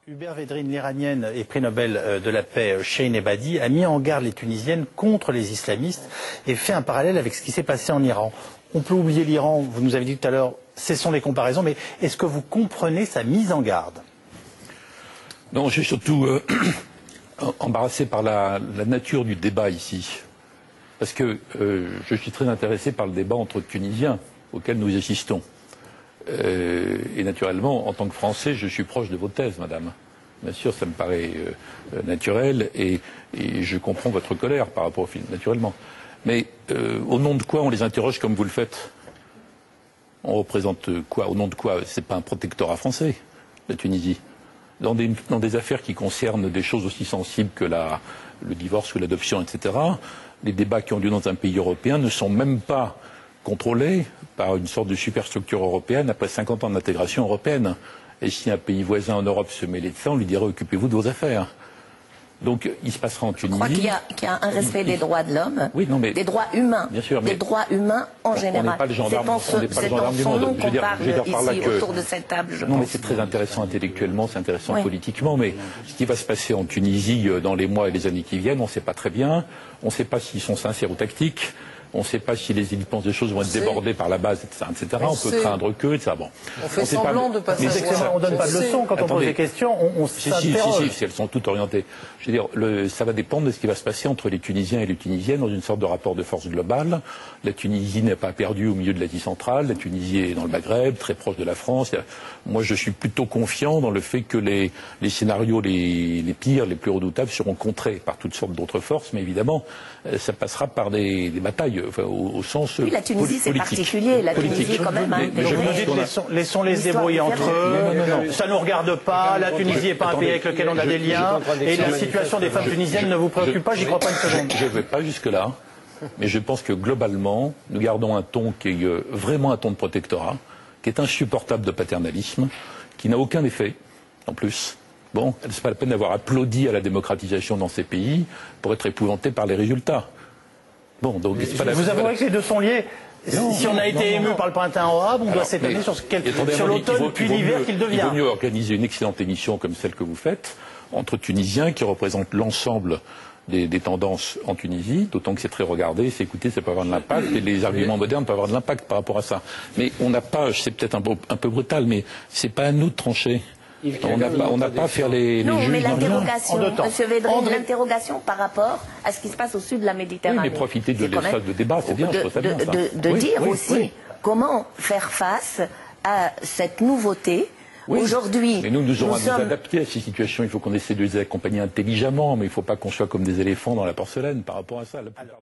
Hubert Védrine, l'Iranienne et prix Nobel de la paix Shirin Ebadi, a mis en garde les Tunisiennes contre les islamistes et fait un parallèle avec ce qui s'est passé en Iran. On peut oublier l'Iran, vous nous avez dit tout à l'heure, cessons les comparaisons, mais est-ce que vous comprenez sa mise en garde? Non, je suis surtout embarrassé par la nature du débat ici. Parce que je suis très intéressé par le débat entre Tunisiens auquel nous assistons. Et naturellement, en tant que Français, je suis proche de vos thèses, madame. Bien sûr, ça me paraît naturel et je comprends votre colère par rapport au film, naturellement. Mais au nom de quoi on les interroge comme vous le faites? On représente quoi? Au nom de quoi? C'est pas un protectorat français, la Tunisie. Dans des affaires qui concernent des choses aussi sensibles que le divorce ou l'adoption, etc., les débats qui ont lieu dans un pays européen ne sont même pas contrôlés par une sorte de superstructure européenne après 50 ans d'intégration européenne. Et si un pays voisin en Europe se mêlait de ça, on lui dirait occupez-vous de vos affaires. Donc il se passera en Tunisie. Je crois qu'il y a un respect des droits de l'homme, oui, non, mais, des droits humains, bien sûr, mais des droits humains en général. On n'est pas le gendarme, C'est dans son nom qu'on parle ici autour de cette table, je pense. Non, mais c'est très intéressant intellectuellement, c'est intéressant politiquement, mais ce qui va se passer en Tunisie dans les mois et les années qui viennent, on ne sait pas très bien. On ne sait pas s'ils sont sincères ou tactiques. On ne sait pas si les élites pensent des choses vont être débordées par la base, etc. On peut craindre que, etc. Bon. On fait semblant de passer. On ne donne pas de leçons quand on pose des questions. On s'interroge. Si, elles sont toutes orientées. Je veux dire, ça va dépendre de ce qui va se passer entre les Tunisiens et les Tunisiennes dans une sorte de rapport de force globale. La Tunisie n'est pas perdue au milieu de l'Asie centrale. La Tunisie est dans le Maghreb, très proche de la France. Moi, je suis plutôt confiant dans le fait que les scénarios les pires, les plus redoutables seront contrés par toutes sortes d'autres forces. Mais évidemment, ça passera par des batailles. Enfin, au sens oui, la Tunisie, c'est particulier. La Tunisie, quand même, laissons les débrouiller entre eux. Ça ne nous regarde pas. La Tunisie n'est pas un pays avec lequel on a des liens. Et la situation des femmes tunisiennes ne vous préoccupe pas, j'y crois pas une seconde. Je ne vais pas jusque-là. Mais je pense que globalement, nous gardons un ton qui est vraiment un ton de protectorat, qui est insupportable de paternalisme, qui n'a aucun effet, en plus. Bon, c'est pas la peine d'avoir applaudi à la démocratisation dans ces pays pour être épouvanté par les résultats. Bon, donc vous avouez que les deux sont liés. Si on a été ému par le printemps arabe, on doit s'étonner sur l'automne puis l'hiver qu'il devient. Il vaut mieux organiser une excellente émission comme celle que vous faites, entre Tunisiens qui représentent l'ensemble des tendances en Tunisie, d'autant que c'est très regardé, c'est écouté, ça peut avoir de l'impact, et les arguments modernes peuvent avoir de l'impact par rapport à ça. Mais on n'a pas, c'est peut-être un peu brutal, mais c'est pas à nous de trancher. On n'a pas à faire les non, juges. Mais l'interrogation, M. Védrine, l'interrogation par rapport à ce qui se passe au sud de la Méditerranée. Oui, mais profiter de l'espace de débat, c'est bien, je trouve ça bien, ça. De dire aussi comment faire face à cette nouveauté. Oui. Aujourd'hui, mais nous aurons à nous adapter à ces situations. Il faut qu'on essaie de les accompagner intelligemment, mais il ne faut pas qu'on soit comme des éléphants dans la porcelaine par rapport à ça.